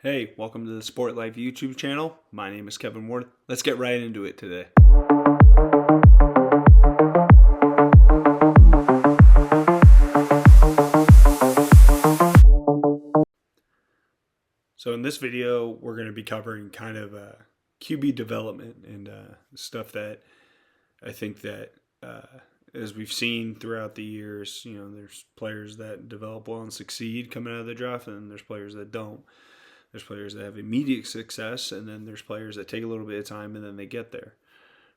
Hey, welcome to the Sport Life YouTube channel. My name is Kevin Ward. Let's get right into it today. So in this video, we're going to be covering kind of QB development and stuff that I think that as we've seen throughout the years, there's players that develop well and succeed coming out of the draft, and there's players that don't. There's players that have immediate success, and then there's players that take a little bit of time and then they get there,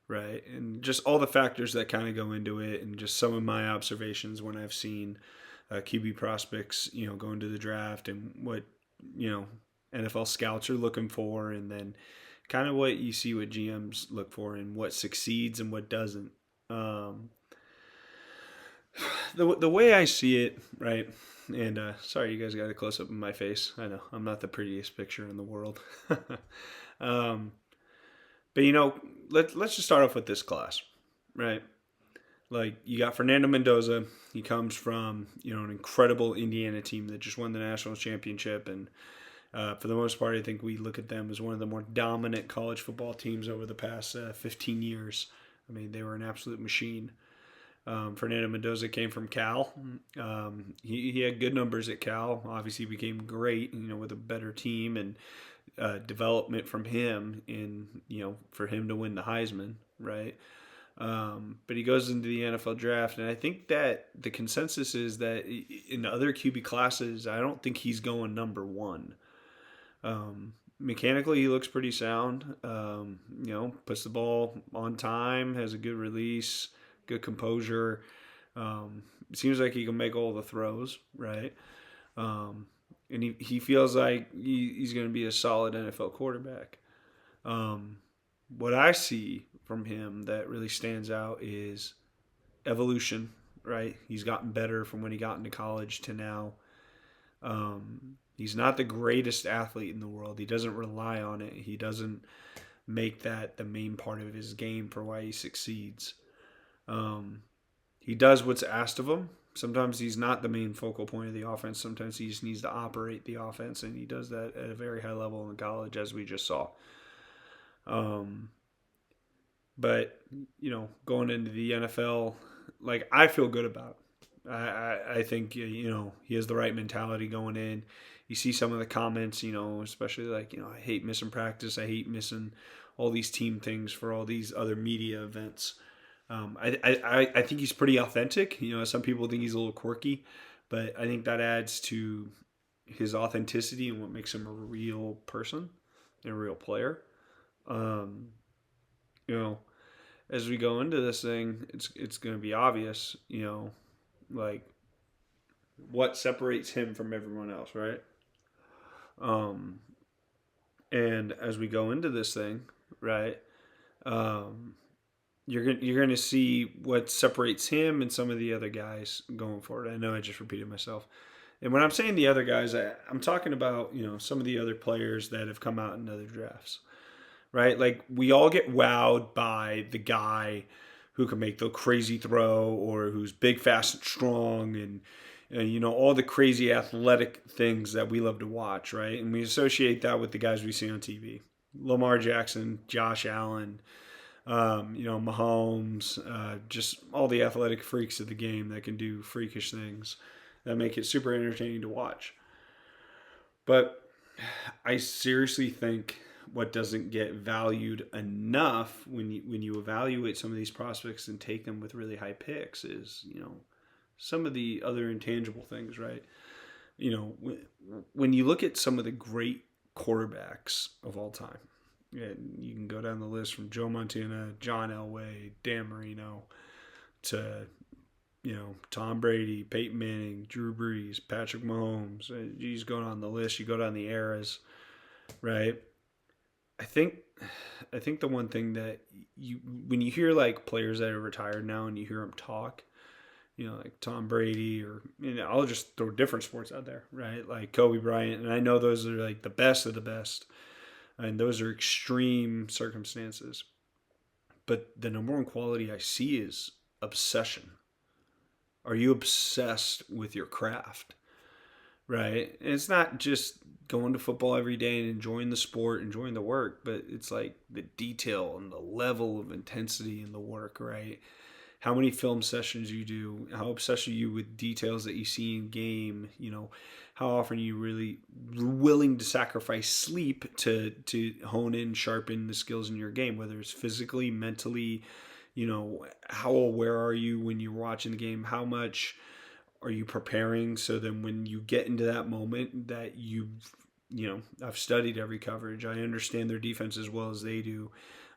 right? And just all the factors that kind of go into it, and just some of my observations when I've seen QB prospects, going to the draft and what you know NFL scouts are looking for, and then kind of what you see what GMs look for and what succeeds and what doesn't. Um, the way I see it, right? And sorry, you guys got a close up of my face. I know I'm not the prettiest picture in the world. um, but let's just start off with this class, right? Like you got Fernando Mendoza. He comes from an incredible Indiana team that just won the national championship, and for the most part, I think we look at them as one of the more dominant college football teams over the past 15 years. I mean, they were an absolute machine. Fernando Mendoza came from Cal. He had good numbers at Cal. Obviously, became great, with a better team and development from him for him to win the Heisman, right? But he goes into the NFL draft, and I think that the consensus is that in other QB classes, I don't think he's going number one. Mechanically, he looks pretty sound. Puts the ball on time, has a good release, good composure. Seems like he can make all the throws, right? And he feels like he's going to be a solid NFL quarterback. What I see from him that really stands out is evolution, right? He's gotten better from when he got into college to now. He's not the greatest athlete in the world. He doesn't rely on it. He doesn't make that the main part of his game for why he succeeds. He does what's asked of him. Sometimes he's not the main focal point of the offense. Sometimes he just needs to operate the offense, and he does that at a very high level in college, as we just saw. But going into the NFL, like I feel good about it. I think he has the right mentality going in. You see some of the comments, especially like I hate missing practice. I hate missing all these team things for all these other media events. I think he's pretty authentic. Some people think he's a little quirky, but I think that adds to his authenticity and what makes him a real person and a real player. Um, as we go into this thing, it's going to be obvious, like what separates him from everyone else, right? Um, and as we go into this thing, right, you're gonna see what separates him and some of the other guys going forward. I know I just repeated myself. And when I'm saying the other guys, I'm talking about some of the other players that have come out in other drafts, right? Like we all get wowed by the guy who can make the crazy throw or who's big, fast, and strong, and all the crazy athletic things that we love to watch, right? And we associate that with the guys we see on TV: Lamar Jackson, Josh Allen, Mahomes, just all the athletic freaks of the game that can do freakish things that make it super entertaining to watch. But I seriously think what doesn't get valued enough when you evaluate some of these prospects and take them with really high picks is some of the other intangible things, right? When you look at some of the great quarterbacks of all time, and you can go down the list from Joe Montana, John Elway, Dan Marino, to Tom Brady, Peyton Manning, Drew Brees, Patrick Mahomes. You just go on the list. You go down the eras, right? I think the one thing that when you hear like players that are retired now and you hear them talk, like Tom Brady, or I'll just throw different sports out there, right? Like Kobe Bryant, and I know those are like the best of the best, and those are extreme circumstances. But the number one quality I see is obsession. Are you obsessed with your craft? right? And it's not just going to football every day and enjoying the sport, enjoying the work, but it's like the detail and the level of intensity in the work, right? How many film sessions you do, how obsessed are you with details that you see in game, how often are you really willing to sacrifice sleep to hone in, sharpen the skills in your game, whether it's physically, mentally, how aware are you when you're watching the game, how much are you preparing so then when you get into that moment that I've studied every coverage. I understand their defense as well as they do.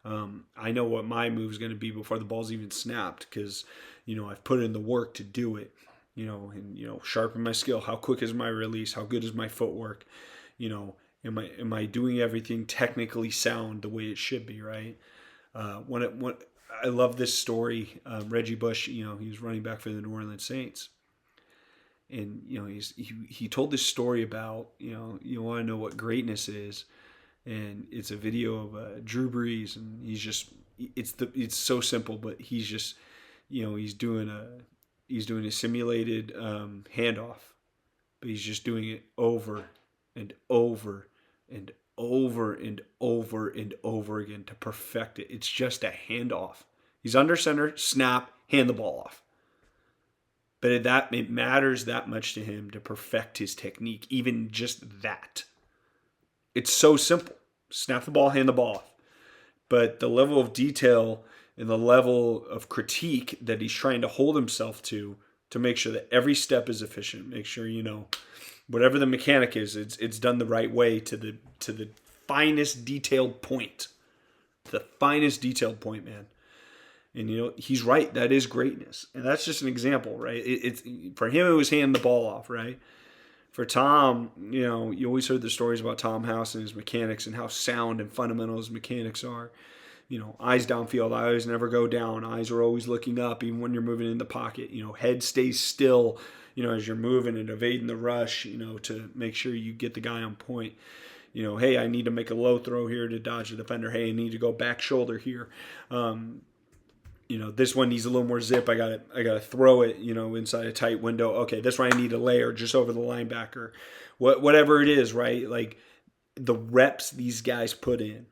I know what my move is going to be before the ball's even snapped because, I've put in the work to do it, and sharpen my skill. How quick is my release? How good is my footwork? Am I doing everything technically sound the way it should be, right? When I love this story. Reggie Bush, he was running back for the New Orleans Saints. And he told this story about you want to know what greatness is, and it's a video of Drew Brees, and it's so simple, but he's just he's doing a simulated handoff, but he's just doing it over and over and over and over and over again to perfect it. It's just a handoff. He's under center, snap, hand the ball off. But it matters that much to him to perfect his technique, even just that. It's so simple. Snap the ball, hand the ball off. But the level of detail and the level of critique that he's trying to hold himself to make sure that every step is efficient, make sure, whatever the mechanic is, it's done the right way to the finest detailed point. The finest detailed point, man. And he's right. That is greatness, and that's just an example, right? It's for him. It was hand the ball off, right? For Tom, you always heard the stories about Tom House and his mechanics and how sound and fundamental his mechanics are. Eyes downfield, eyes never go down. Eyes are always looking up, even when you're moving in the pocket. Head stays still, as you're moving and evading the rush, to make sure you get the guy on point. Hey, I need to make a low throw here to dodge the defender. Hey, I need to go back shoulder here. This one needs a little more zip. I gotta throw it, inside a tight window. Okay, this one I need a layer just over the linebacker. Whatever it is, right? Like the reps these guys put in,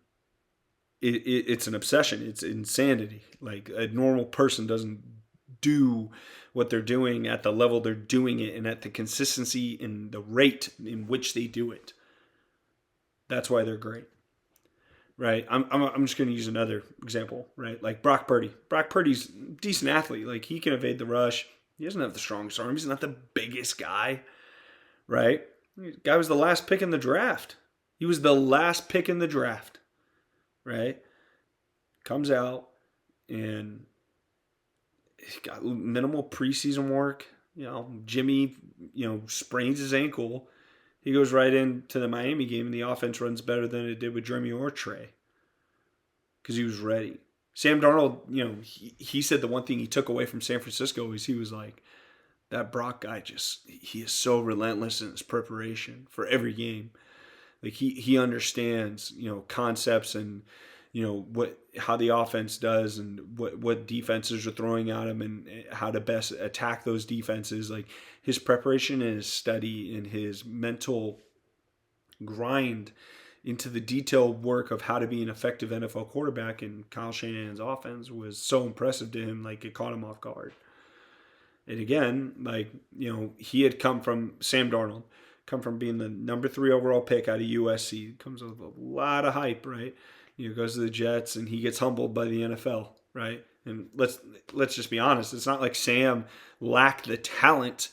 it's an obsession. It's insanity. Like a normal person doesn't do what they're doing at the level they're doing it and at the consistency and the rate in which they do it. That's why they're great. Right, I'm just going to use another example, right? Like Brock Purdy. Brock Purdy's a decent athlete. Like he can evade the rush. He doesn't have the strongest arm. He's not the biggest guy, right? The guy was the last pick in the draft. He was the last pick in the draft, right? Comes out and he's got minimal preseason work. Jimmy, sprains his ankle. He goes right into the Miami game, and the offense runs better than it did with Jeremy or Trey because he was ready. Sam Darnold, he said the one thing he took away from San Francisco is he was like, that Brock guy he is so relentless in his preparation for every game. Like he understands, concepts and, how the offense does and what defenses are throwing at him and how to best attack those defenses. Like his preparation and his study and his mental grind into the detailed work of how to be an effective NFL quarterback in Kyle Shanahan's offense was so impressive to him. Like it caught him off guard. And again, he had come from Sam Darnold, come from being the number 3 overall pick out of USC. Comes with a lot of hype, right? Goes to the Jets and he gets humbled by the NFL, right? And let's just be honest. It's not like Sam lacked the talent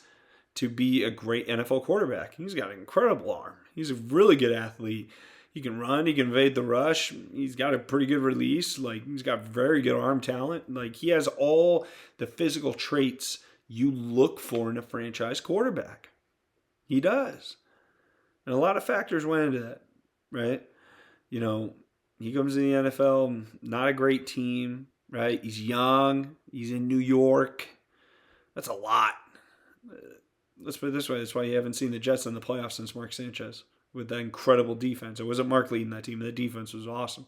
to be a great NFL quarterback. He's got an incredible arm. He's a really good athlete. He can run. He can evade the rush. He's got a pretty good release. Like he's got very good arm talent. Like he has all the physical traits you look for in a franchise quarterback. He does. And a lot of factors went into that, right? He comes in the NFL, not a great team, right? He's young. He's in New York. That's a lot. Let's put it this way. That's why you haven't seen the Jets in the playoffs since Mark Sanchez with that incredible defense. It wasn't Mark leading that team. The defense was awesome.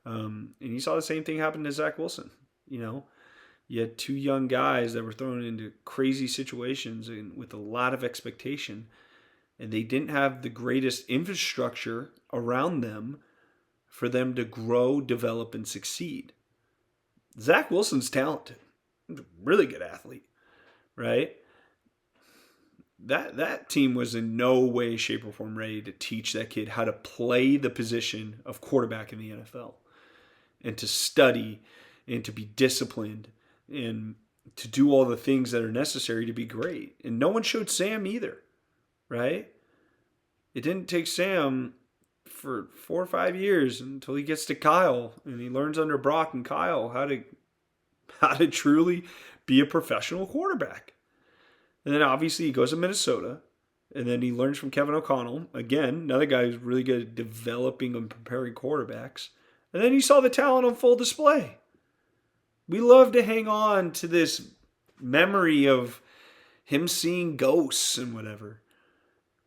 And you saw the same thing happen to Zach Wilson. You had 2 young guys that were thrown into crazy situations and with a lot of expectation. and they didn't have the greatest infrastructure around them for them to grow, develop, and succeed. Zach Wilson's talented. He's a really good athlete, right? That team was in no way, shape, or form ready to teach that kid how to play the position of quarterback in the NFL and to study and to be disciplined and to do all the things that are necessary to be great. And no one showed Sam either, right? It didn't take Sam for 4 or 5 years until he gets to Kyle and he learns under Brock and Kyle how to truly be a professional quarterback. And then obviously he goes to Minnesota, and then he learns from Kevin O'Connell. Again, another guy who's really good at developing and preparing quarterbacks. And then he saw the talent on full display. We love to hang on to this memory of him seeing ghosts and whatever.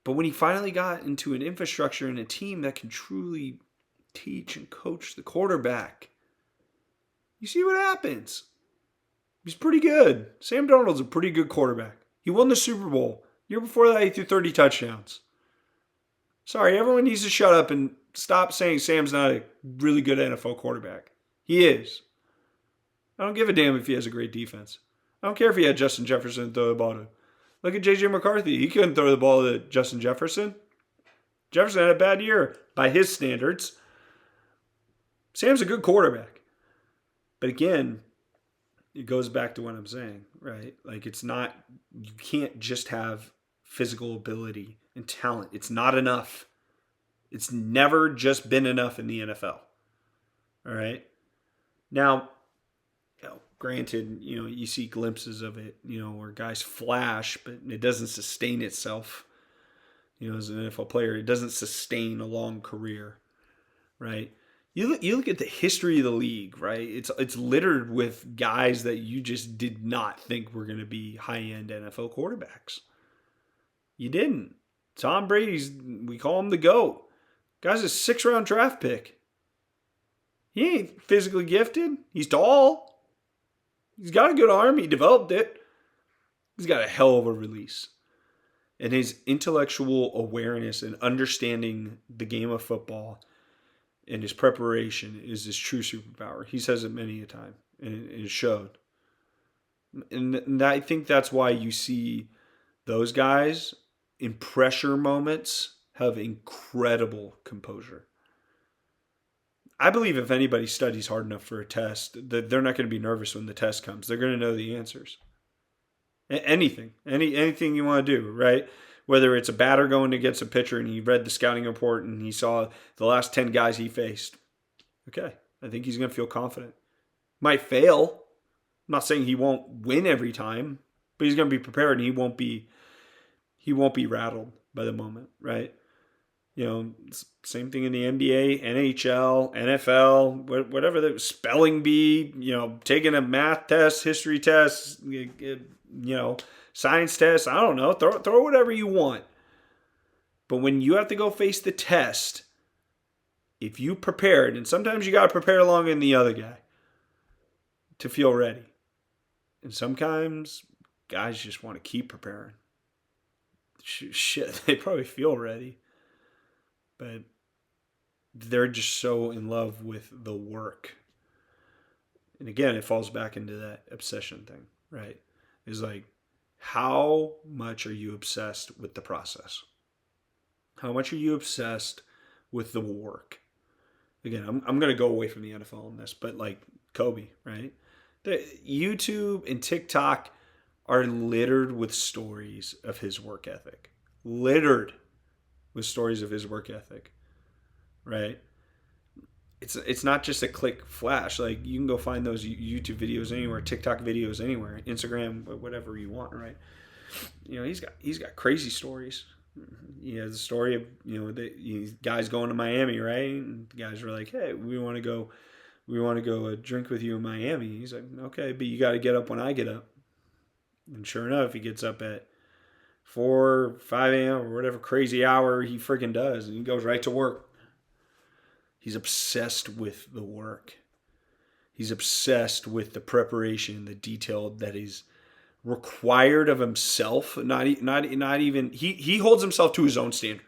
But when he finally got into an infrastructure and a team that can truly teach and coach the quarterback, you see what happens. He's pretty good. Sam Darnold's a pretty good quarterback. He won the Super Bowl. Year before that, he threw 30 touchdowns. Sorry, everyone needs to shut up and stop saying Sam's not a really good NFL quarterback. He is. I don't give a damn if he has a great defense. I don't care if he had Justin Jefferson throw the ball to. Look at J.J. McCarthy. He couldn't throw the ball to Justin Jefferson. Jefferson had a bad year by his standards. Sam's a good quarterback. But again, it goes back to what I'm saying, right? Like it's not, you can't just have physical ability and talent. It's not enough. It's never just been enough in the NFL. All right. Now, granted, you see glimpses of it, where guys flash, but it doesn't sustain itself. As an NFL player, it doesn't sustain a long career, right? You look at the history of the league, right? It's littered with guys that you just did not think were going to be high-end NFL quarterbacks. You didn't. Tom Brady's, we call him the GOAT. Guy's a 6th-round draft pick. He ain't physically gifted. He's tall. He's got a good arm. He developed it. He's got a hell of a release. And his intellectual awareness and understanding the game of football and his preparation is his true superpower. He says it many a time, and it showed. And I think that's why you see those guys in pressure moments have incredible composure. I believe if anybody studies hard enough for a test, that they're not going to be nervous when the test comes. They're going to know the answers. Anything you want to do, right? Whether it's a batter going against a pitcher and he read the scouting report and he saw the last 10 guys he faced. Okay, I think he's going to feel confident. Might fail. I'm not saying he won't win every time, but he's going to be prepared and he won't be rattled by the moment, right? Same thing in the NBA, NHL, NFL, whatever the spelling bee, taking a math test, history test, science test, I don't know, throw whatever you want. But when you have to go face the test, if you prepared, and sometimes you got to prepare longer than the other guy to feel ready. And sometimes guys just want to keep preparing. Shit, they probably feel ready. But they're just so in love with the work. And again, it falls back into that obsession thing, right? It's like, how much are you obsessed with the process? How much are you obsessed with the work? Again, I'm going to go away from the NFL on this, but like Kobe, right? The YouTube and TikTok are littered with stories of his work ethic. Littered with stories of his work ethic, right? It's not just a click flash. Like you can go find those YouTube videos anywhere, TikTok videos anywhere, Instagram, whatever you want, right? He's got crazy stories. He has a story of guys going to Miami, right? And the guys were like, "Hey, we want to go drink with you in Miami." He's like, "Okay, but you got to get up when I get up." And sure enough, he gets up at 4, 5 a.m. or whatever crazy hour he freaking does, and he goes right to work. He's obsessed with the work. He's obsessed with the preparation, the detail that is required of himself. Not even he holds himself to his own standard.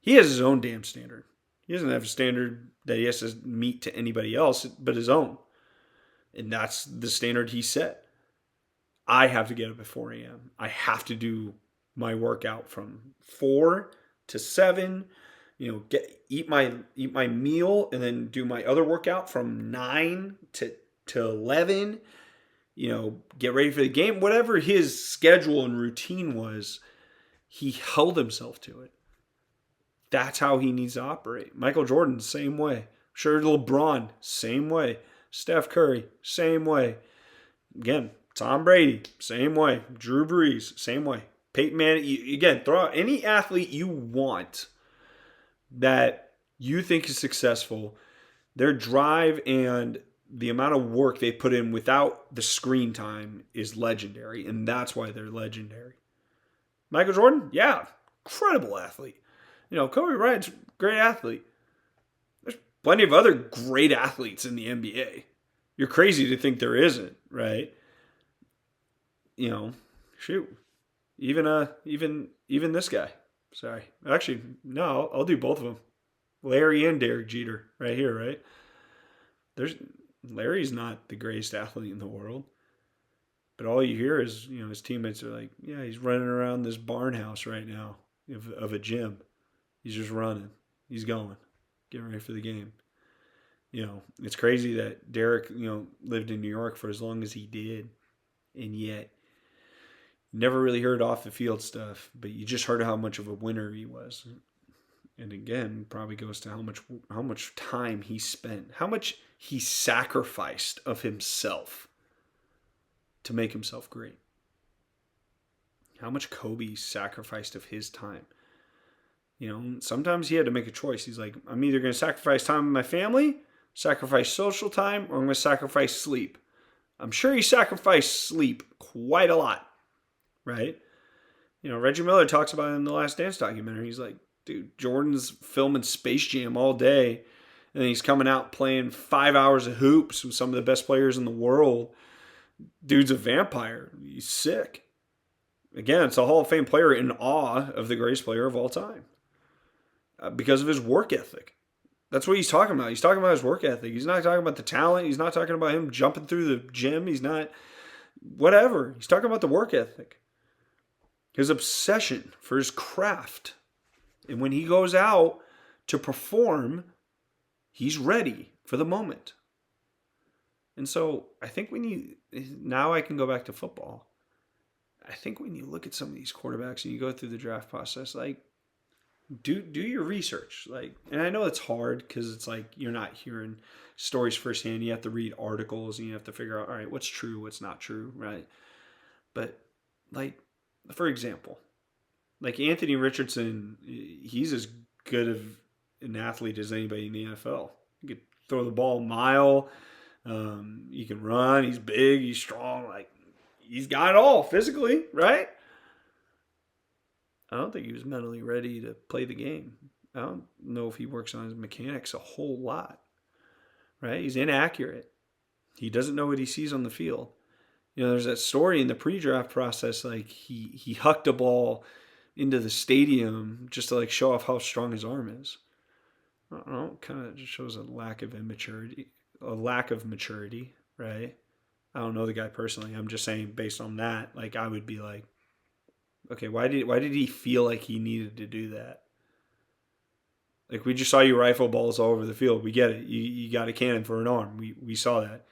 He has his own damn standard. He doesn't have a standard that he has to meet to anybody else, but his own. And that's the standard he set. I have to get up at 4 a.m. I have to do my workout from 4 to 7. Eat my meal and then do my other workout from 9 to 11. Get ready for the game. Whatever his schedule and routine was, he held himself to it. That's how he needs to operate. Michael Jordan, same way. Sure, LeBron, same way. Steph Curry, same way. Again, Tom Brady, same way. Drew Brees, same way. Peyton Manning, again, throw out any athlete you want that you think is successful. Their drive and the amount of work they put in without the screen time is legendary, and that's why they're legendary. Michael Jordan, yeah, incredible athlete. Kobe Bryant's a great athlete. There's plenty of other great athletes in the NBA. You're crazy to think there isn't, right? Shoot. Even this guy. Sorry. Actually, no, I'll do both of them. Larry and Derek Jeter right here, right? Larry's not the greatest athlete in the world. But all you hear is, his teammates are like, yeah, he's running around this barn house right now of a gym. He's just running. He's going. Getting ready for the game. It's crazy that Derek, lived in New York for as long as he did. And yet, never really heard off the field stuff. But you just heard how much of a winner he was. And again, probably goes to how much time he spent. How much he sacrificed of himself to make himself great. How much Kobe sacrificed of his time. Sometimes he had to make a choice. He's like, I'm either going to sacrifice time with my family, sacrifice social time, or I'm going to sacrifice sleep. I'm sure he sacrificed sleep quite a lot, right? Reggie Miller talks about it in the Last Dance documentary. He's like, dude, Jordan's filming Space Jam all day, and then he's coming out playing 5 hours of hoops with some of the best players in the world. Dude's a vampire. He's sick. Again, it's a Hall of Fame player in awe of the greatest player of all time. Because of his work ethic. That's what he's talking about. He's talking about his work ethic. He's not talking about the talent. He's not talking about him jumping through the gym. He's not whatever. He's talking about the work ethic. His obsession for his craft. And when he goes out to perform, he's ready for the moment. And so I think now I can go back to football. I think when you look at some of these quarterbacks and you go through the draft process, like, do your research. And I know it's hard because it's like you're not hearing stories firsthand. You have to read articles and you have to figure out, all right, what's true, what's not true, right? But for example, Anthony Richardson, he's as good of an athlete as anybody in the NFL. He could throw the ball a mile. He can run. He's big. He's strong. He's got it all physically, right? I don't think he was mentally ready to play the game. I don't know if he works on his mechanics a whole lot, right? He's inaccurate. He doesn't know what he sees on the field. There's that story in the pre-draft process, he hucked a ball into the stadium just to show off how strong his arm is. I don't know, kind of just shows a lack of maturity, right? I don't know the guy personally. I'm just saying based on that, I would be like, okay, why did he feel like he needed to do that? We just saw you rifle balls all over the field. We get it. You got a cannon for an arm. We saw that.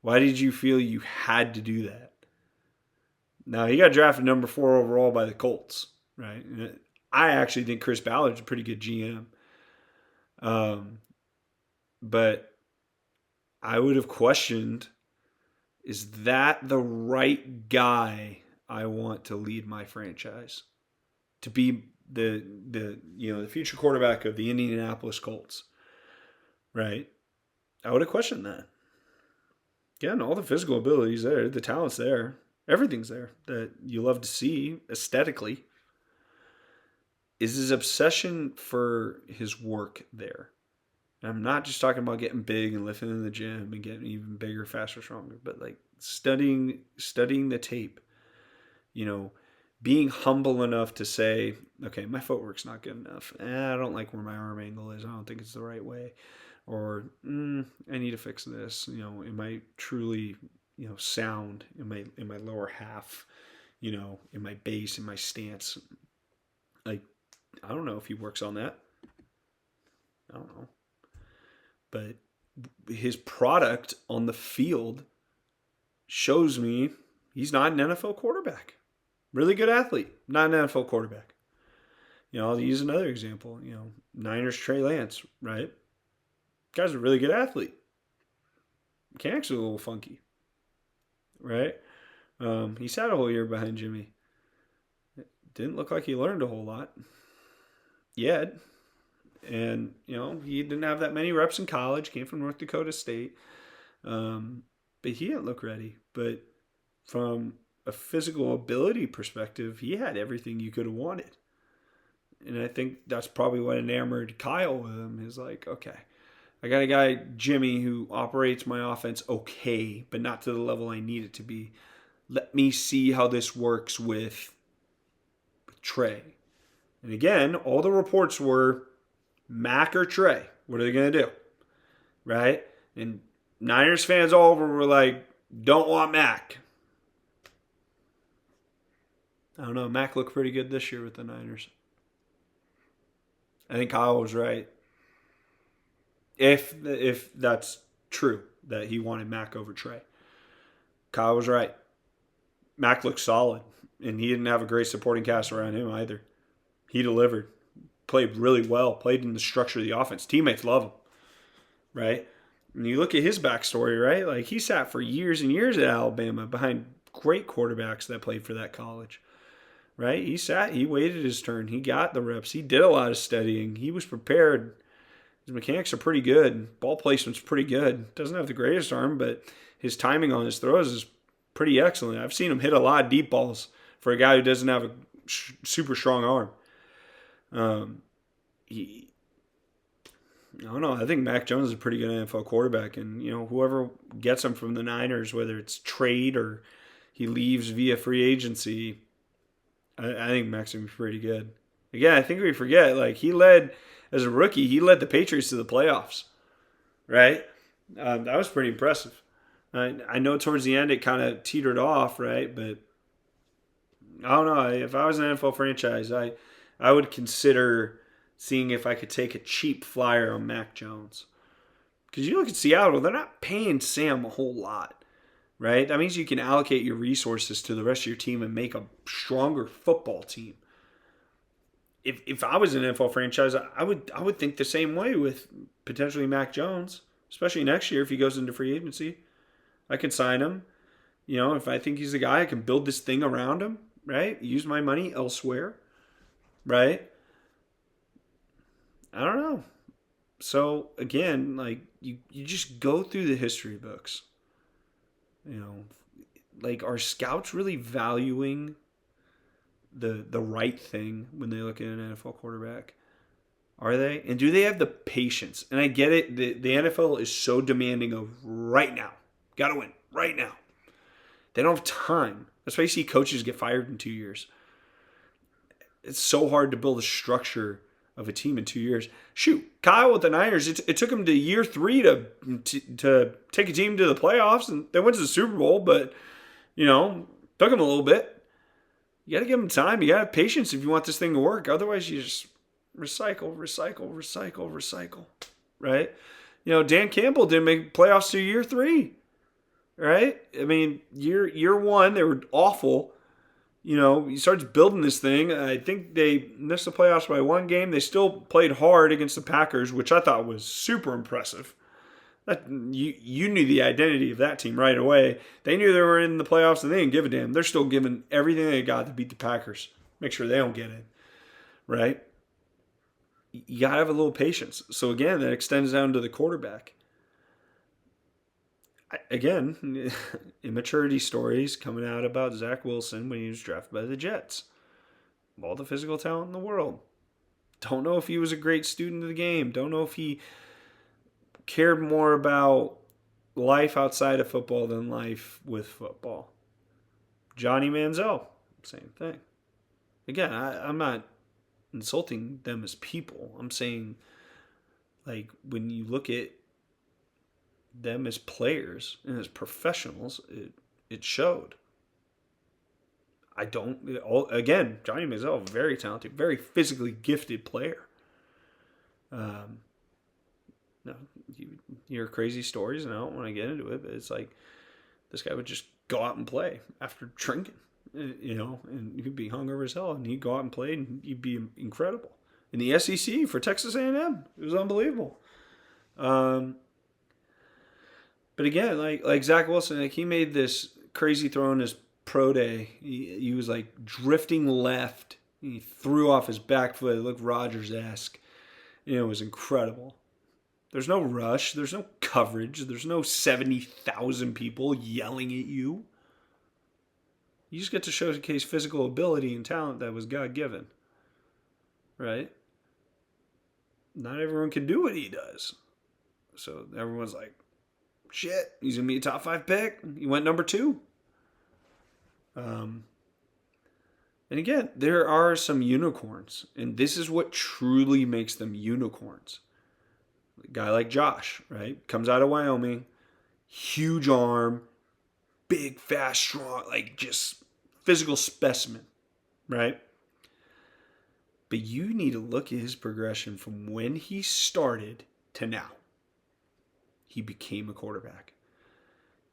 Why did you feel you had to do that? Now, he got drafted number 4 overall by the Colts, right? And I actually think Chris Ballard's a pretty good GM. But I would have questioned, is that the right guy I want to lead my franchise? To be the future quarterback of the Indianapolis Colts, right? I would have questioned that. Again, all the physical abilities there, the talent's there, everything's there that you love to see aesthetically. Is his obsession for his work there? And I'm not just talking about getting big and lifting in the gym and getting even bigger, faster, stronger, but studying the tape, you know, being humble enough to say, okay, my footwork's not good enough. I don't like where my arm angle is. I don't think it's the right way. Or I need to fix this. You know, am I truly, sound in my lower half, in my base, in my stance? Like, I don't know if he works on that. I don't know. But his product on the field shows me he's not an NFL quarterback. Really good athlete, not an NFL quarterback. I'll use another example. Niners Trey Lance, right? Guy's a really good athlete. Mechanics are a little funky, right? He sat a whole year behind Jimmy. Didn't look like he learned a whole lot yet. And, he didn't have that many reps in college, came from North Dakota State. But he didn't look ready. But from a physical ability perspective, he had everything you could have wanted. And I think that's probably what enamored Kyle with him, is like, okay, I got a guy, Jimmy, who operates my offense okay, but not to the level I need it to be. Let me see how this works with Trey. And again, all the reports were Mac or Trey. What are they going to do? Right? And Niners fans all over were like, don't want Mac. I don't know. Mac looked pretty good this year with the Niners. I think Kyle was right. If that's true, that he wanted Mac over Trey. Kyle was right. Mac looked solid, and he didn't have a great supporting cast around him either. He delivered. Played really well. Played in the structure of the offense. Teammates love him, right? And you look at his backstory, right? Like, he sat for years and years at Alabama behind great quarterbacks that played for that college, right? He waited his turn. He got the reps. He did a lot of studying. He was prepared. His mechanics are pretty good. Ball placement's pretty good. Doesn't have the greatest arm, but his timing on his throws is pretty excellent. I've seen him hit a lot of deep balls for a guy who doesn't have a super strong arm. I don't know. I think Mac Jones is a pretty good NFL quarterback, and whoever gets him from the Niners, whether it's trade or he leaves via free agency, I think Mac's gonna be pretty good. Again, I think we forget, like, as a rookie, he led the Patriots to the playoffs, right? That was pretty impressive. I know towards the end it kind of teetered off, right? But I don't know. If I was an NFL franchise, I would consider seeing if I could take a cheap flyer on Mac Jones. Because you look at Seattle, they're not paying Sam a whole lot, right? That means you can allocate your resources to the rest of your team and make a stronger football team. If I was an NFL franchise, I would think the same way with potentially Mac Jones, especially next year if he goes into free agency. I can sign him. If I think he's the guy, I can build this thing around him, right? Use my money elsewhere, right? I don't know. So, again, like, you just go through the history books. Like, are scouts really valuing the right thing when they look at an NFL quarterback? Are they? And do they have the patience? And I get it. The NFL is so demanding of right now. Got to win right now. They don't have time. That's why you see coaches get fired in 2 years. It's so hard to build a structure of a team in 2 years. Shoot, Kyle with the Niners, it took him to year 3 to take a team to the playoffs, and they went to the Super Bowl, but, took him a little bit. You got to give them time. You got to have patience if you want this thing to work. Otherwise, you just recycle, right? Dan Campbell didn't make playoffs to year 3, right? I mean, year 1, they were awful. He starts building this thing. I think they missed the playoffs by 1 game. They still played hard against the Packers, which I thought was super impressive. You knew the identity of that team right away. They knew they were in the playoffs, and they didn't give a damn. They're still giving everything they got to beat the Packers. Make sure they don't get in, right? You got to have a little patience. So, again, that extends down to the quarterback. Again, immaturity stories coming out about Zach Wilson when he was drafted by the Jets. All the physical talent in the world. Don't know if he was a great student of the game. Don't know if he cared more about life outside of football than life with football. Johnny Manziel, same thing. Again, I'm not insulting them as people. I'm saying, like, when you look at them as players and as professionals, it showed. Again, Johnny Manziel, very talented, very physically gifted player. No, you hear crazy stories, and I don't want to get into it, but it's like this guy would just go out and play after drinking, and he'd be hungover as hell, and he'd go out and play, and he'd be incredible. In the SEC for Texas A&M, it was unbelievable. But again, like Zach Wilson, like he made this crazy throw in his pro day. He was like drifting left. He threw off his back foot. It looked Rodgers-esque. It was incredible. There's no rush. There's no coverage. There's no 70,000 people yelling at you. You just get to showcase physical ability and talent that was God-given. Right? Not everyone can do what he does. So everyone's like, shit, he's going to be a top 5 pick. He went number 2. And again, there are some unicorns. And this is what truly makes them unicorns. A guy like Josh, right? Comes out of Wyoming. Huge arm. Big, fast, strong. Like just physical specimen. Right? But you need to look at his progression from when he started to now. He became a quarterback.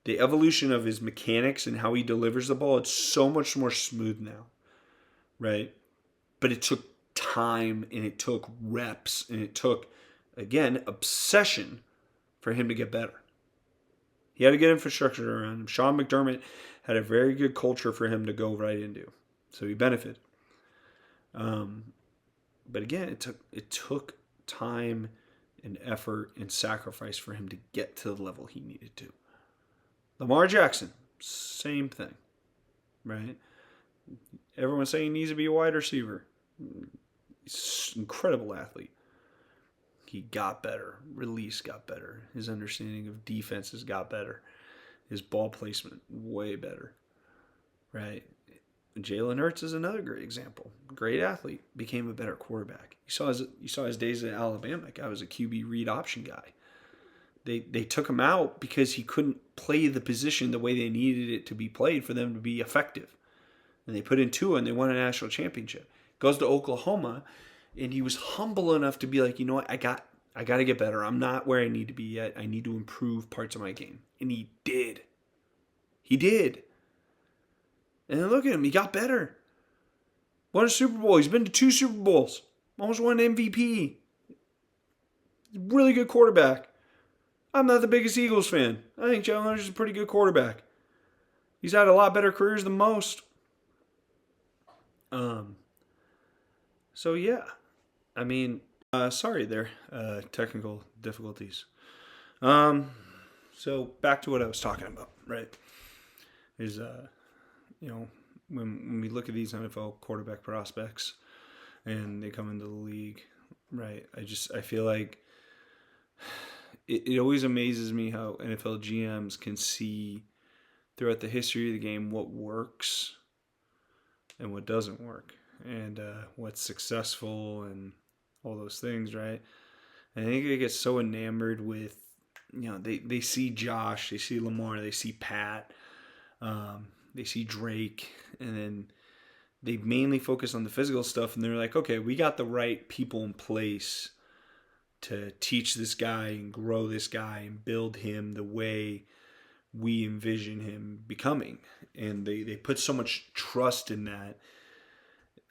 The evolution of his mechanics and how he delivers the ball, it's so much more smooth now, right? But it took time and it took reps and it took, again, obsession for him to get better. He had to get infrastructure around him. Sean McDermott had a very good culture for him to go right into, so he benefited. But again, it took time and effort and sacrifice for him to get to the level he needed to. Lamar Jackson, same thing, right? Everyone's saying he needs to be a wide receiver. He's an incredible athlete. He got better. Release got better. His understanding of defenses got better. His ball placement, way better, right? Jalen Hurts is another great example. Great athlete, became a better quarterback. You saw his days at Alabama. Guy was a QB read option guy. They took him out because he couldn't play the position the way they needed it to be played for them to be effective. And they put in Tua and they won a national championship. Goes to Oklahoma, and he was humble enough to be like, you know what, I got to get better. I'm not where I need to be yet. I need to improve parts of my game. And he did. He did. And then look at him. He got better. Won a Super Bowl. He's been to 2 Super Bowls. Almost won an MVP. Really good quarterback. I'm not the biggest Eagles fan. I think Jalen Hurts is a pretty good quarterback. He's had a lot better careers than most. So yeah. I mean, sorry there. Technical difficulties. So back to what I was talking about, right? Is when we look at these NFL quarterback prospects and they come into the league, right? I feel like it always amazes me how NFL GMs can see throughout the history of the game what works and what doesn't work, and what's successful and all those things, right? And I think they get so enamored with, they see Josh, they see Lamar, they see Pat, they see Drake, and then they mainly focus on the physical stuff, and they're like, okay, we got the right people in place to teach this guy and grow this guy and build him the way we envision him becoming. And they put so much trust in that,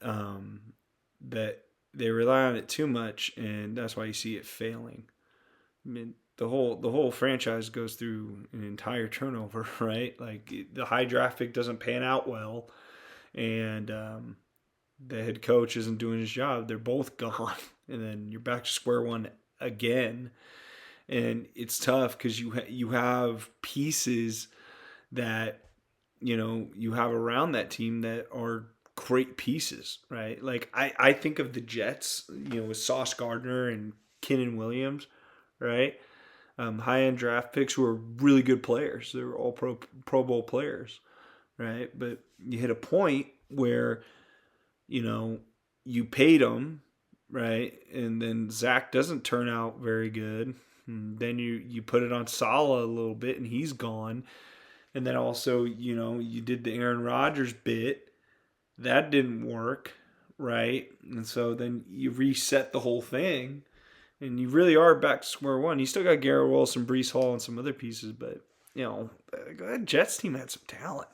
that they rely on it too much, and that's why you see it failing. I mean, the whole franchise goes through an entire turnover, right? Like the high draft pick doesn't pan out well, and the head coach isn't doing his job. They're both gone, and then you're back to square one again. And it's tough because you have pieces that you have around that team that are great pieces, right? Like I think of the Jets, with Sauce Gardner and Quinnen Williams, right? high-end draft picks who are really good players. They were all Pro Bowl players, right? But you hit a point where, you know, you paid them, right? And then Zach doesn't turn out very good. And then you put it on Salah a little bit, and he's gone. And then also, you know, you did the Aaron Rodgers bit. That didn't work, right? And so then you reset the whole thing, and you really are back to square one. You still got Garrett Wilson, Brees Hall, and some other pieces, but, you know, that Jets team had some talent.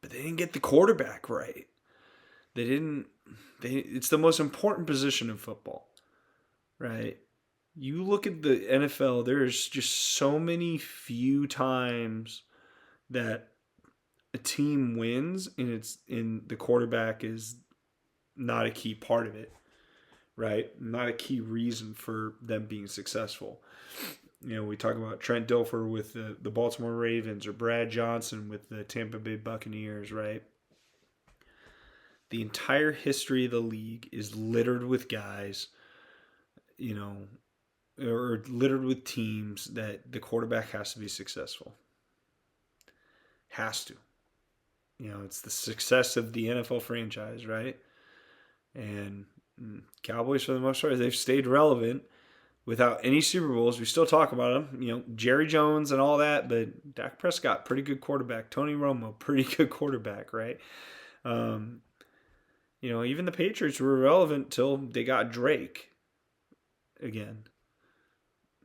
But they didn't get the quarterback right. They didn't. It's the most important position in football, right? You look at the NFL, there's just so many few times that a team wins and the quarterback is not a key part of it, right? Not a key reason for them being successful. You know, we talk about Trent Dilfer with the Baltimore Ravens or Brad Johnson with the Tampa Bay Buccaneers, right? The entire history of the league is littered with guys, you know, or littered with teams that the quarterback has to be successful. Has to. You know, it's the success of the NFL franchise, right? And Cowboys, for the most part, they've stayed relevant without any Super Bowls. We still talk about them, you know, Jerry Jones and all that, but Dak Prescott, pretty good quarterback. Tony Romo, pretty good quarterback, right? You know, even the Patriots were relevant till they got Drake again.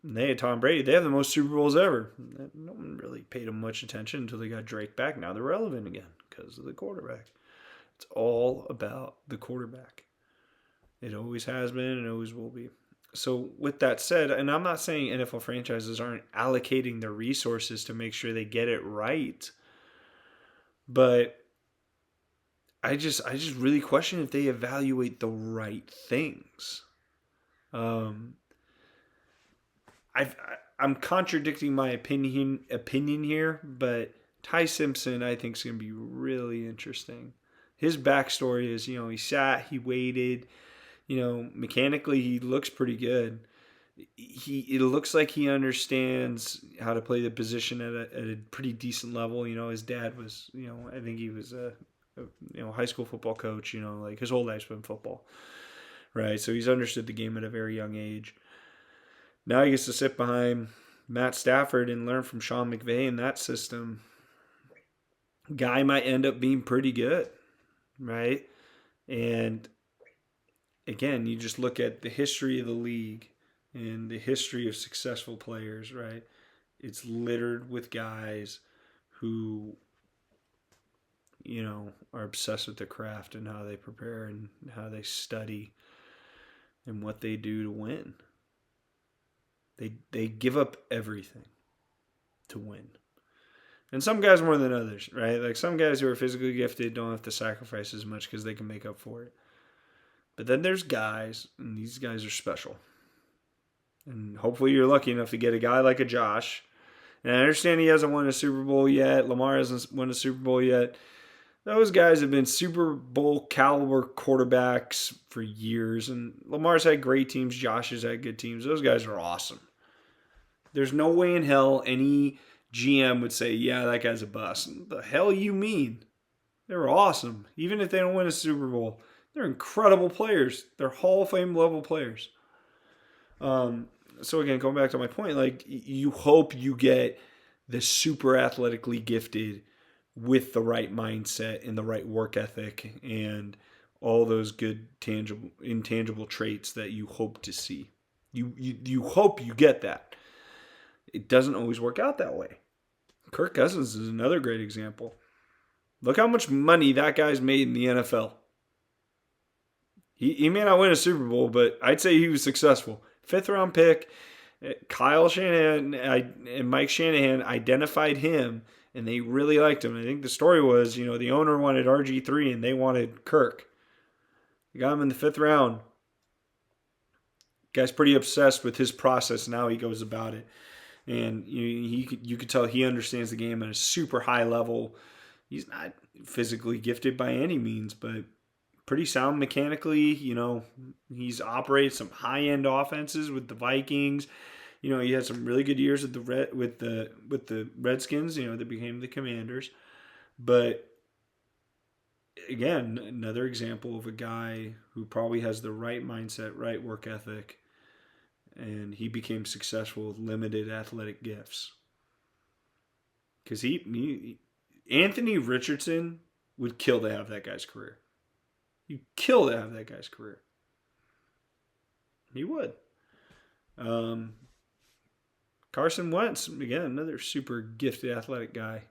And they had Tom Brady. They have the most Super Bowls ever. No one really paid them much attention until they got Drake back. Now they're relevant again because of the quarterback. It's all about the quarterback. It always has been and always will be. So with that said, and I'm not saying NFL franchises aren't allocating their resources to make sure they get it right, but I just really question if they evaluate the right things. I'm contradicting my opinion here, but Ty Simpson I think is going to be really interesting. His backstory is, you know, he waited, you know, mechanically he looks pretty good. It looks like he understands how to play the position at a pretty decent level. You know, his dad was, you know, I think he was a high school football coach, you know, like his whole life's been football, right? So he's understood the game at a very young age. Now he gets to sit behind Matt Stafford and learn from Sean McVay in that system. Guy might end up being pretty good, right? And again, you just look at the history of the league and the history of successful players, right? It's littered with guys who, you know, are obsessed with the craft and how they prepare and how they study and what they do to win. They give up everything to win. And some guys more than others, right? Like some guys who are physically gifted don't have to sacrifice as much because they can make up for it. But then there's guys, and these guys are special. And hopefully you're lucky enough to get a guy like a Josh. And I understand he hasn't won a Super Bowl yet. Lamar hasn't won a Super Bowl yet. Those guys have been Super Bowl caliber quarterbacks for years. And Lamar's had great teams. Josh has had good teams. Those guys are awesome. There's no way in hell any GM would say, yeah, that guy's a bust. The hell you mean? They're awesome. Even if they don't win a Super Bowl, they're incredible players. They're Hall of Fame level players. So again, going back to my point, like you hope you get the super athletically gifted with the right mindset and the right work ethic and all those good tangible, intangible traits that you hope to see. You hope you get that. It doesn't always work out that way. Kirk Cousins is another great example. Look how much money that guy's made in the NFL. He may not win a Super Bowl, but I'd say he was successful. 5th round pick. Kyle Shanahan and Mike Shanahan identified him, and they really liked him. I think the story was, you know, the owner wanted RG3 and they wanted Kirk. They got him in the 5th round. Guy's pretty obsessed with his process and how he goes about it. And you could tell he understands the game at a super high level. He's not physically gifted by any means, but pretty sound mechanically. You know, he's operated some high-end offenses with the Vikings. He had some really good years with the Redskins. They became the Commanders, but again, another example of a guy who probably has the right mindset, right work ethic, and he became successful with limited athletic gifts. Because Anthony Richardson would kill to have that guy's career. He'd kill to have that guy's career. He would. Carson Wentz, again, another super gifted athletic guy.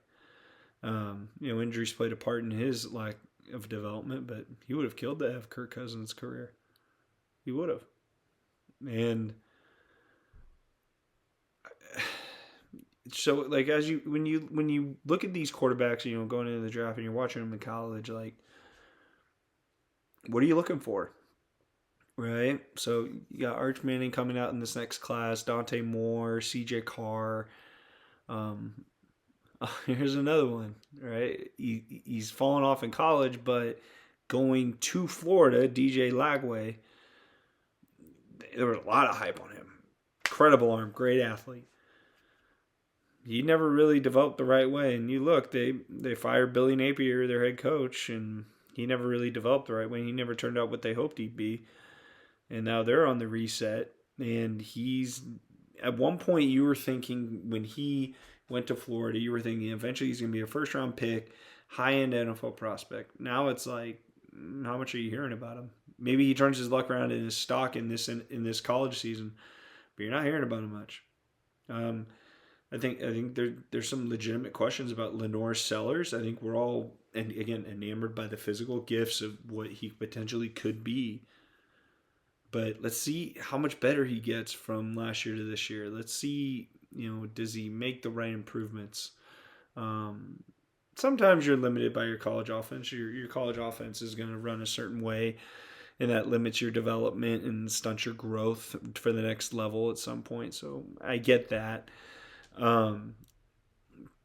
Injuries played a part in his lack of development, but he would have killed to have Kirk Cousins' career. He would have. And so, like, when you look at these quarterbacks, going into the draft and you're watching them in college, like, what are you looking for? Right? So you got Arch Manning coming out in this next class, Dante Moore, CJ Carr. Here's another one, right? He's fallen off in college, but going to Florida, DJ Lagway, there was a lot of hype on him. Incredible arm, great athlete. He never really developed the right way. And you look, they fired Billy Napier, their head coach, and he never really developed the right way. He never turned out what they hoped he'd be. And now they're on the reset. And at one point you were thinking when he went to Florida, you were thinking eventually he's going to be a first-round pick, high-end NFL prospect. Now it's like, how much are you hearing about him? Maybe he turns his luck around in his stock in this college season, but you're not hearing about him much. I think there's some legitimate questions about Lenore Sellers. I think we're all, and again, enamored by the physical gifts of what he potentially could be. But let's see how much better he gets from last year to this year. Let's see, does he make the right improvements? Sometimes you're limited by your college offense. Your college offense is going to run a certain way, and that limits your development and stunts your growth for the next level at some point. So I get that. But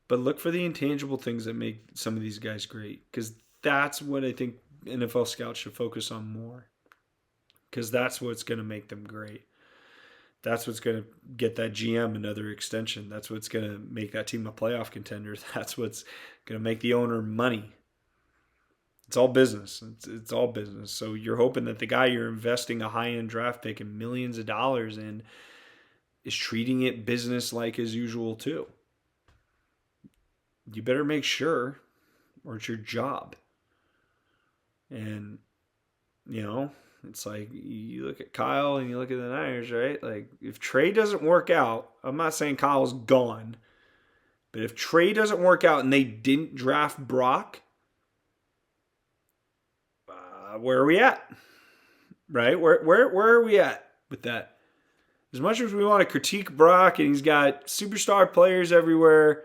look for the intangible things that make some of these guys great, because that's what I think NFL scouts should focus on more, because that's what's going to make them great. That's what's going to get that GM another extension. That's what's going to make that team a playoff contender. That's what's going to make the owner money. It's all business. It's all business. So you're hoping that the guy you're investing a high-end draft pick and millions of dollars in is treating it business-like as usual too. You better make sure, or it's your job. And, it's like you look at Kyle and you look at the Niners, right? Like, if Trey doesn't work out, I'm not saying Kyle's gone, but if Trey doesn't work out and they didn't draft Brock, where are we at? Right? Where are we at with that? As much as we want to critique Brock and he's got superstar players everywhere,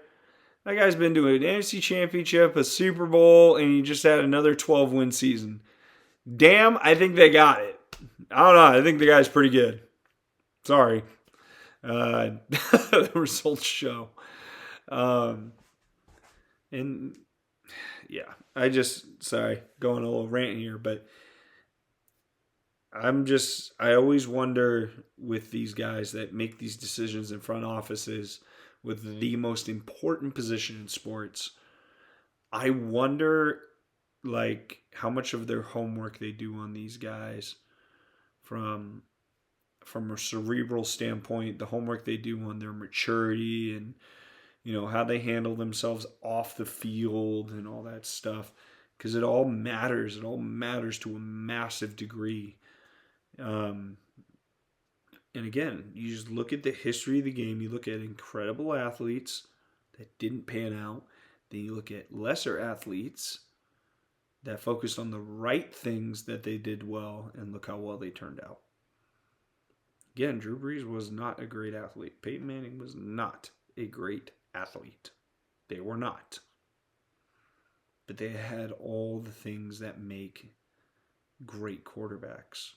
that guy's been to an NFC Championship, a Super Bowl, and he just had another 12-win season. Damn, I think they got it. I don't know. I think the guy's pretty good. Sorry. The results show. And yeah, sorry, going a little rant here, but I always wonder with these guys that make these decisions in front offices with the most important position in sports. I wonder, like, how much of their homework they do on these guys from a cerebral standpoint, the homework they do on their maturity and, how they handle themselves off the field and all that stuff. Because it all matters. It all matters to a massive degree. And again, you just look at the history of the game. You look at incredible athletes that didn't pan out. Then you look at lesser athletes that focused on the right things that they did well, and look how well they turned out. Again, Drew Brees was not a great athlete. Peyton Manning was not a great athlete. They were not. But they had all the things that make great quarterbacks.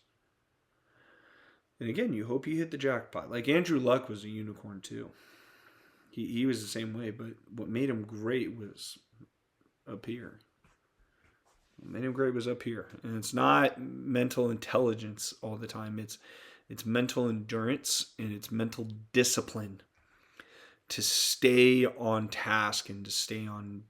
And again, you hope you hit the jackpot. Like Andrew Luck was a unicorn too. He was the same way, but what made him great was up here. What made him great was up here. And it's not mental intelligence all the time. It's It's mental endurance and it's mental discipline to stay on task and to stay on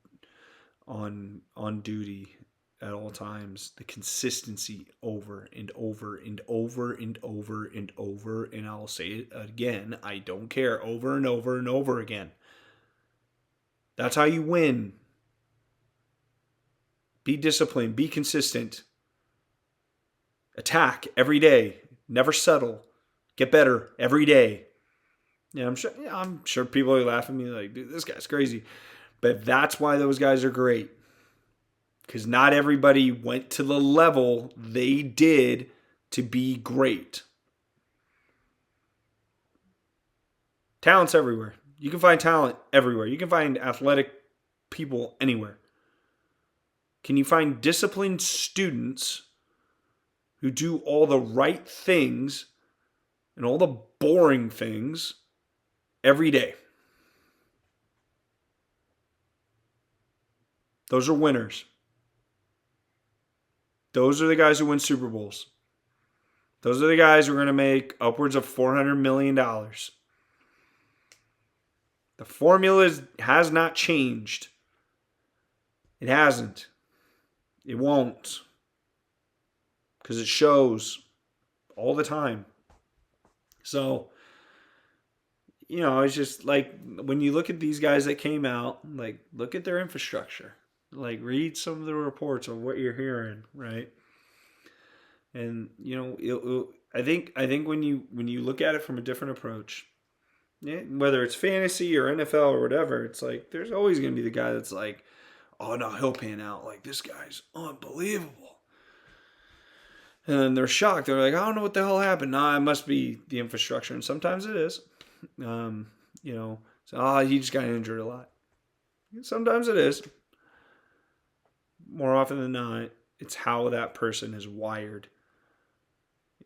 duty at all times. The consistency over and over and over and over and over, and I'll say it again, I don't care, over and over and over again. That's how you win. Be disciplined, be consistent. Attack every day. Never settle. Get better every day. Yeah, I'm sure people are laughing at me like, dude, this guy's crazy. But that's why those guys are great. Because not everybody went to the level they did to be great. Talent's everywhere. You can find talent everywhere. You can find athletic people anywhere. Can you find disciplined students who do all the right things and all the boring things every day? Those are winners. Those are the guys who win Super Bowls. Those are the guys who are going to make upwards of $400 million. The formula has not changed. It hasn't. It won't. Because it shows all the time. So, it's just like when you look at these guys that came out, like, look at their infrastructure. Like, read some of the reports on what you're hearing, right? And I think when you look at it from a different approach, whether it's fantasy or NFL or whatever, it's like there's always going to be the guy that's like, oh no, he'll pan out. Like, this guy's unbelievable. And then they're shocked. They're like, I don't know what the hell happened. Nah, it must be the infrastructure. And sometimes it is. He just got injured a lot. Sometimes it is. More often than not, it's how that person is wired.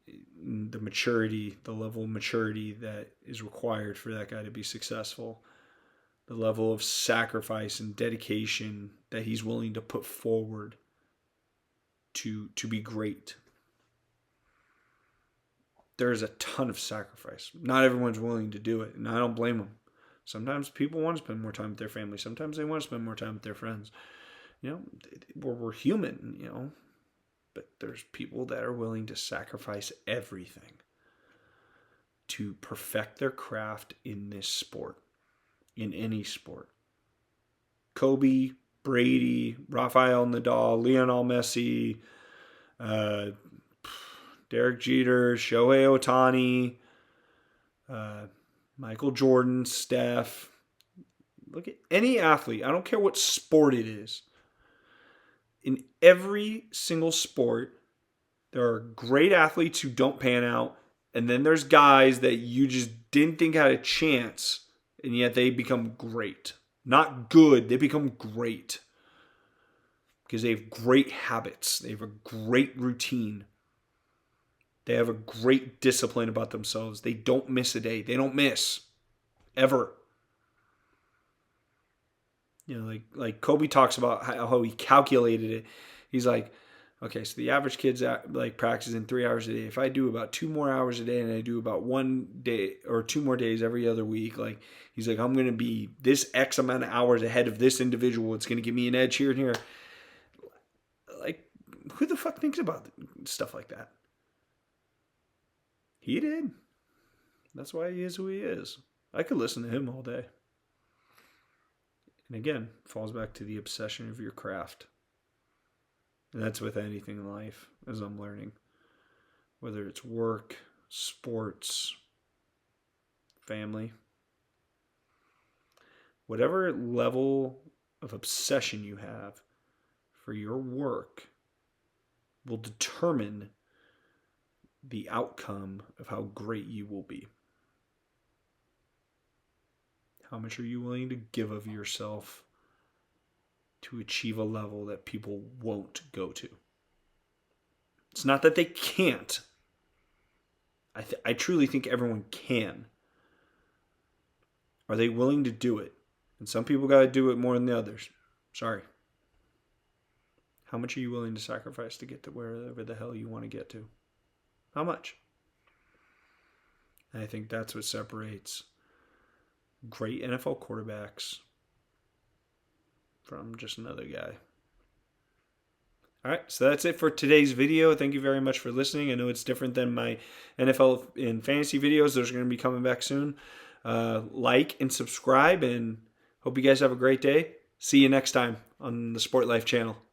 The maturity, the level of maturity that is required for that guy to be successful. The level of sacrifice and dedication that he's willing to put forward to be great. There's a ton of sacrifice. Not everyone's willing to do it, and I don't blame them. Sometimes people want to spend more time with their family. Sometimes they want to spend more time with their friends. We're human, but there's people that are willing to sacrifice everything to perfect their craft in this sport, in any sport. Kobe, Brady, Rafael Nadal, Lionel Messi, Derek Jeter, Shohei Ohtani, Michael Jordan, Steph. Look at any athlete. I don't care what sport it is. In every single sport, there are great athletes who don't pan out, and then there's guys that you just didn't think had a chance, and yet they become great. Not good, they become great. Because they have great habits. They have a great routine. They have a great discipline about themselves. They don't miss a day. They don't miss. Ever. Like Kobe talks about how he calculated it. He's like, okay, so the average kid's practicing 3 hours a day. If I do about 2 more hours a day and I do about 1 day or 2 more days every other week, he's like, I'm going to be this X amount of hours ahead of this individual. It's going to give me an edge here and here. Like, who the fuck thinks about stuff like that? He did. That's why he is who he is. I could listen to him all day. And again, falls back to the obsession of your craft. And that's with anything in life, as I'm learning. Whether it's work, sports, family. Whatever level of obsession you have for your work will determine the outcome of how great you will be. How much are you willing to give of yourself to achieve a level that people won't go to? It's not that they can't. I truly think everyone can. Are they willing to do it? And some people got to do it more than the others. Sorry. How much are you willing to sacrifice to get to wherever the hell you want to get to? How much? And I think that's what separates great NFL quarterbacks from just another guy. All right, so that's it for today's video. Thank you very much for listening. I know it's different than my NFL and fantasy videos. Those are going to be coming back soon. Like and subscribe, and hope you guys have a great day. See you next time on the Sport Life channel.